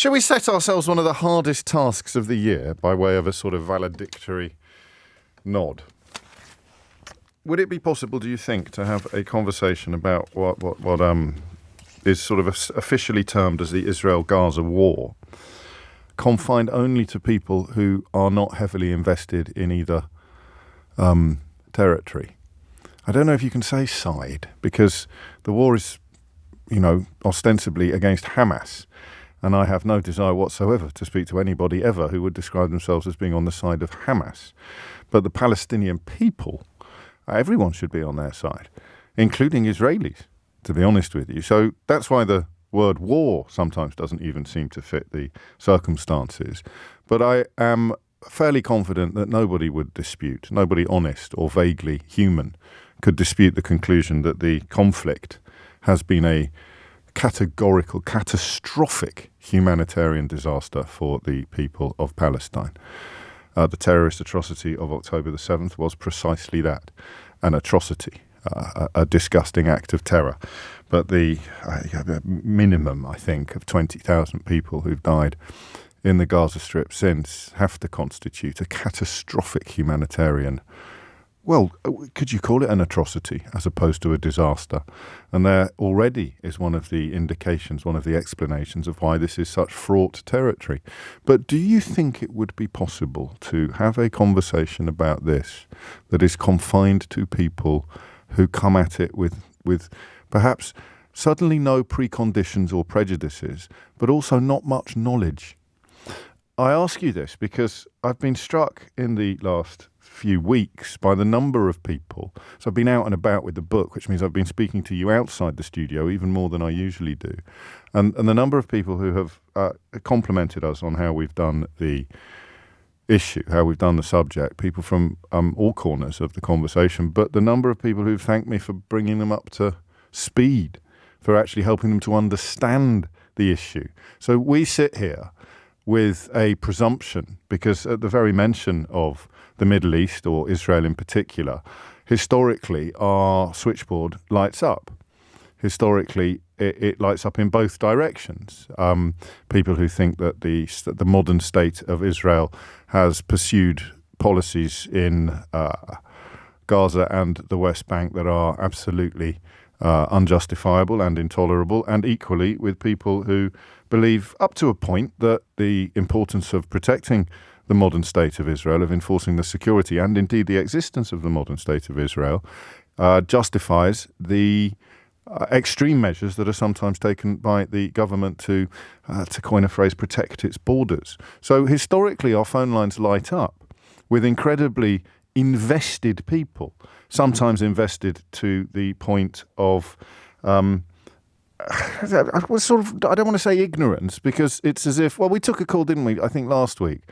Shall we set ourselves one of the hardest tasks of the year by way of a sort of valedictory nod? Would it be possible, do you think, to have a conversation about what is sort of officially termed as the Israel-Gaza war, confined only to people who are not heavily invested in either territory? I don't know if you can say side, because the war is, ostensibly against Hamas. And I have no desire whatsoever to speak to anybody ever who would describe themselves as being on the side of Hamas. But the Palestinian people, everyone should be on their side, including Israelis, to be honest with you. So that's why the word war sometimes doesn't even seem to fit the circumstances. But I am fairly confident that nobody would dispute, nobody honest or vaguely human could dispute the conclusion that the conflict has been a categorical, catastrophic humanitarian disaster for the people of Palestine. The terrorist atrocity of October the 7th was precisely that, an atrocity, a disgusting act of terror. But the minimum, I think, of 20,000 people who've died in the Gaza Strip since have to constitute a catastrophic humanitarian. Well, could you call it an atrocity as opposed to a disaster? And there already is one of the indications, one of the explanations of why this is such fraught territory. But do you think it would be possible to have a conversation about this that is confined to people who come at it with perhaps suddenly no preconditions or prejudices, but also not much knowledge? I ask you this because I've been struck in the last few weeks by the number of people. So I've been out and about with the book, which means I've been speaking to you outside the studio even more than I usually do. And the number of people who have complimented us on how we've done the issue, how we've done the subject, people from all corners of the conversation, but the number of people who've thanked me for bringing them up to speed, for actually helping them to understand the issue. So we sit here with a presumption, because at the very mention of the Middle East, or Israel in particular, historically our switchboard lights up. Historically, it lights up in both directions. People who think that the modern state of Israel has pursued policies in Gaza and the West Bank that are absolutely unjustifiable and intolerable, and equally with people who believe up to a point that the importance of protecting the modern state of Israel, of enforcing the security and indeed the existence of the modern state of Israel, justifies the extreme measures that are sometimes taken by the government to coin a phrase, protect its borders. So historically our phone lines light up with incredibly invested people, sometimes invested to the point of I don't want to say ignorance, because it's as if, well, we took a call, didn't we, I think last week,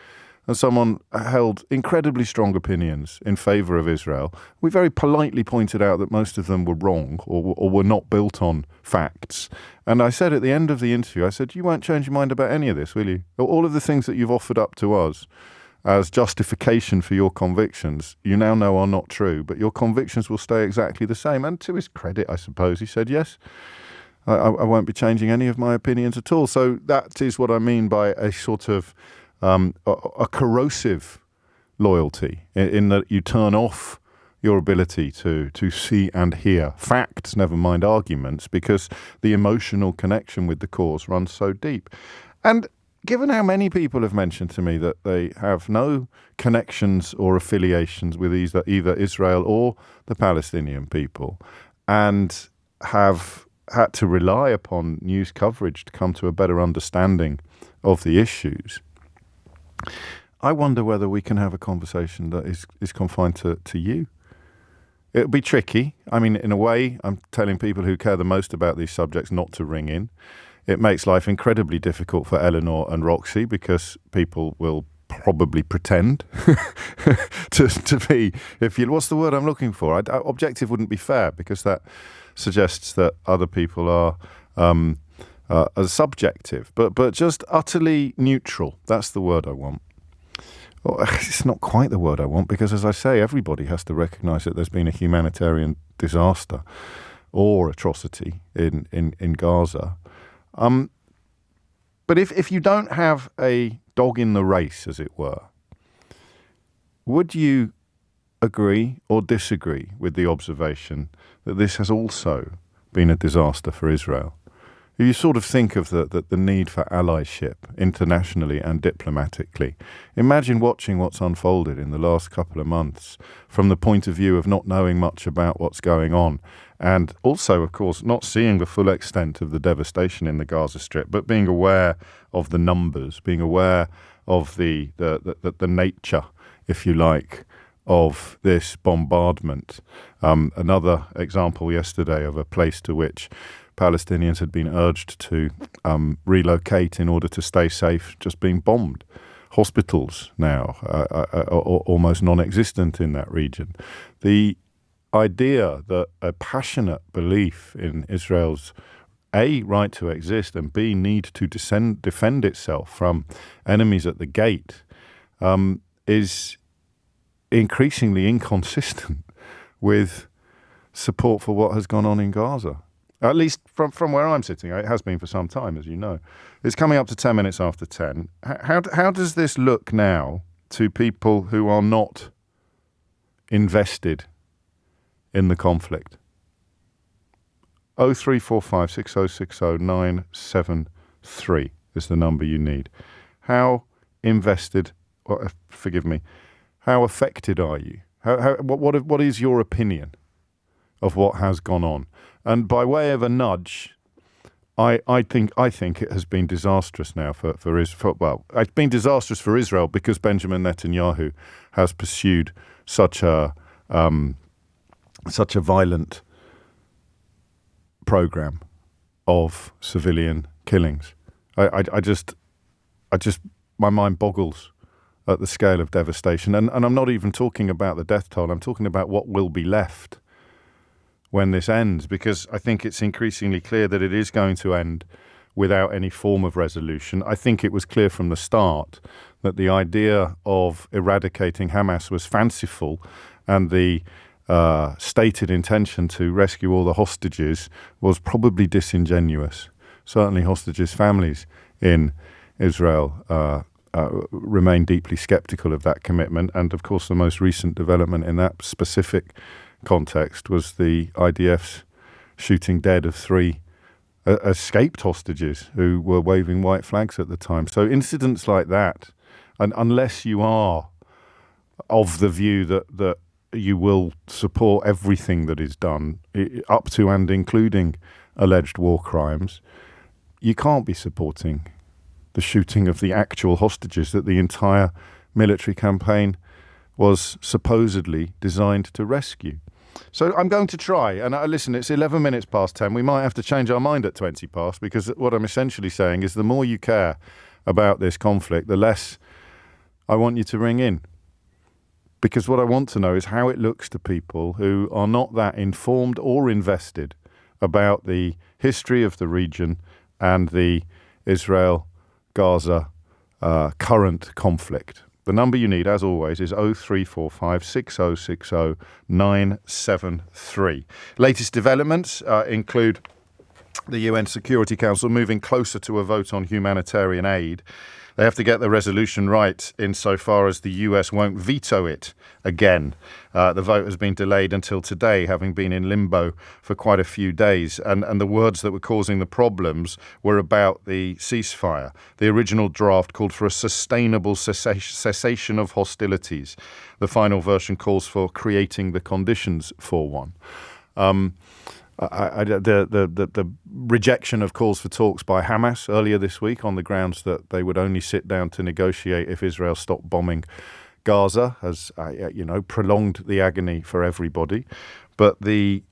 and someone held incredibly strong opinions in favour of Israel. We very politely pointed out that most of them were wrong or were not built on facts. And I said at the end of the interview, I said, you won't change your mind about any of this, will you? All of the things that you've offered up to us as justification for your convictions, you now know are not true, but your convictions will stay exactly the same. And to his credit, I suppose, he said, yes, I won't be changing any of my opinions at all. So that is what I mean by a sort of a corrosive loyalty, in that you turn off your ability to see and hear facts, never mind arguments, because the emotional connection with the cause runs so deep. And given how many people have mentioned to me that they have no connections or affiliations with either Israel or the Palestinian people, and have had to rely upon news coverage to come to a better understanding of the issues, I wonder whether we can have a conversation that is confined to you. It'll be tricky. I mean, in a way, I'm telling people who care the most about these subjects not to ring in. It makes life incredibly difficult for Eleanor and Roxy, because people will probably pretend to be, what's the word I'm looking for? Objective wouldn't be fair, because that suggests that other people are subjective, but just utterly neutral. That's the word I want. Well, it's not quite the word I want, because, as I say, everybody has to recognise that there's been a humanitarian disaster or atrocity in Gaza. But if you don't have a dog in the race, as it were, would you agree or disagree with the observation that this has also been a disaster for Israel? You sort of think of the need for allyship internationally and diplomatically. Imagine watching what's unfolded in the last couple of months from the point of view of not knowing much about what's going on, and also, of course, not seeing the full extent of the devastation in the Gaza Strip, but being aware of the numbers, being aware of the nature, if you like, of this bombardment. Another example yesterday of a place to which Palestinians had been urged to relocate in order to stay safe, just being bombed. Hospitals now are almost non-existent in that region. The idea that a passionate belief in Israel's A, right to exist, and B, need to defend itself from enemies at the gate is increasingly inconsistent with support for what has gone on in Gaza. At least from where I'm sitting, it has been for some time, as you know. It's coming up to 10 minutes after 10. How does this look now to people who are not invested in the conflict? 0345 6060 973 is the number you need. How invested, how affected are you? What is your opinion of what has gone on? And by way of a nudge, I think it has been disastrous now for Israel. Well, it's been disastrous for Israel because Benjamin Netanyahu has pursued such a violent program of civilian killings. I just my mind boggles at the scale of devastation, and I'm not even talking about the death toll. I'm talking about what will be left when this ends, because I think it's increasingly clear that it is going to end without any form of resolution. I think it was clear from the start that the idea of eradicating Hamas was fanciful, and the stated intention to rescue all the hostages was probably disingenuous. Certainly hostages' families in Israel remain deeply sceptical of that commitment. And of course, the most recent development in that specific context was the IDF's shooting dead of 3 escaped hostages who were waving white flags at the time. So incidents like that, and unless you are of the view that you will support everything that is done, up to and including alleged war crimes, you can't be supporting the shooting of the actual hostages that the entire military campaign was supposedly designed to rescue. So I'm going to try, and listen, it's 11 minutes past 10. We might have to change our mind at 20 past, because what I'm essentially saying is the more you care about this conflict, the less I want you to ring in. Because what I want to know is how it looks to people who are not that informed or invested about the history of the region and the Israel-Gaza current conflict. The number you need, as always, is 0345 6060 973. Latest developments include the UN Security Council moving closer to a vote on humanitarian aid. They have to get the resolution right insofar as the US won't veto it again. The vote has been delayed until today, having been in limbo for quite a few days. And the words that were causing the problems were about the ceasefire. The original draft called for a sustainable cessation of hostilities. The final version calls for creating the conditions for one. The rejection of calls for talks by Hamas earlier this week on the grounds that they would only sit down to negotiate if Israel stopped bombing Gaza has, prolonged the agony for everybody. But the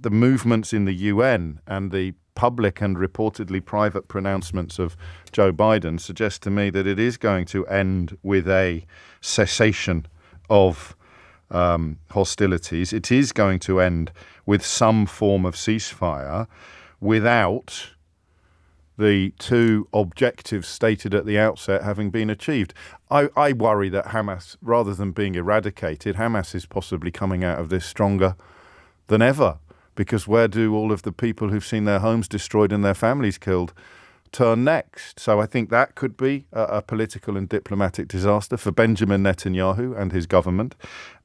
movements in the UN and the public and reportedly private pronouncements of Joe Biden suggest to me that it is going to end with a cessation of hostilities. It is going to end with some form of ceasefire without the two objectives stated at the outset having been achieved. I worry that Hamas, rather than being eradicated, Hamas is possibly coming out of this stronger than ever, because where do all of the people who've seen their homes destroyed and their families killed turn next. So I think that could be a political and diplomatic disaster for Benjamin Netanyahu and his government.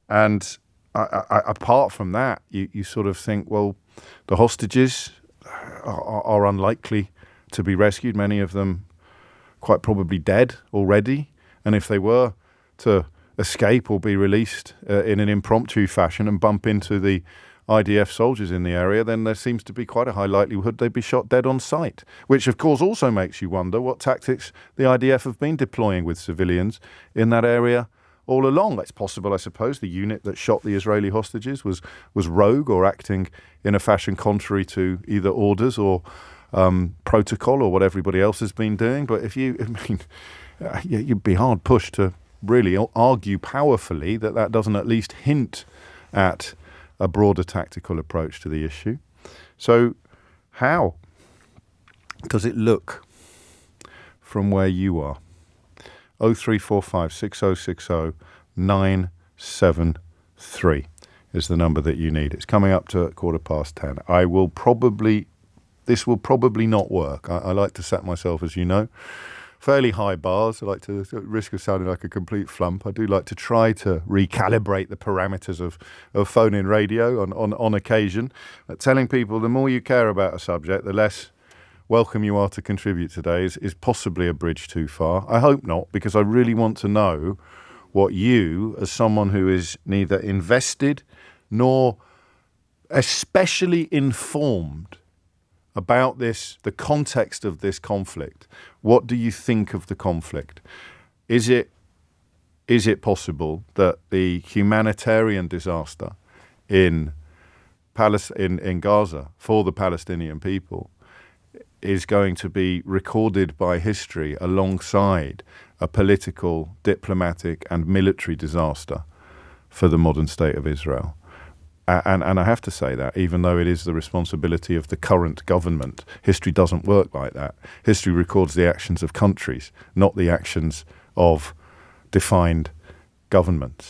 And apart from that, you sort of think, well, the hostages are unlikely to be rescued. Many of them quite probably dead already. And if they were to escape or be released in an impromptu fashion and bump into the IDF soldiers in the area, then there seems to be quite a high likelihood they'd be shot dead on sight, which of course also makes you wonder what tactics the IDF have been deploying with civilians in that area all along. It's possible, I suppose, the unit that shot the Israeli hostages was rogue or acting in a fashion contrary to either orders or protocol or what everybody else has been doing. But you'd be hard pushed to really argue powerfully that doesn't at least hint at a broader tactical approach to the issue. So how does it look from where you are? 0345 6060 973 is the number that you need. It's coming up to 10:15. This will probably not work. I like to set myself, as you know, fairly high bars. I like to, at risk of sounding like a complete flump, I do like to try to recalibrate the parameters of phone-in radio on occasion. Telling people the more you care about a subject, the less welcome you are to contribute today is possibly a bridge too far. I hope not, because I really want to know what you, as someone who is neither invested nor especially informed about the context of this conflict. What do you think of the conflict? Is it possible that the humanitarian disaster in Gaza for the Palestinian people is going to be recorded by history alongside a political, diplomatic, and military disaster for the modern state of Israel? And I have to say that, even though it is the responsibility of the current government, history doesn't work like that. History records the actions of countries, not the actions of defined governments.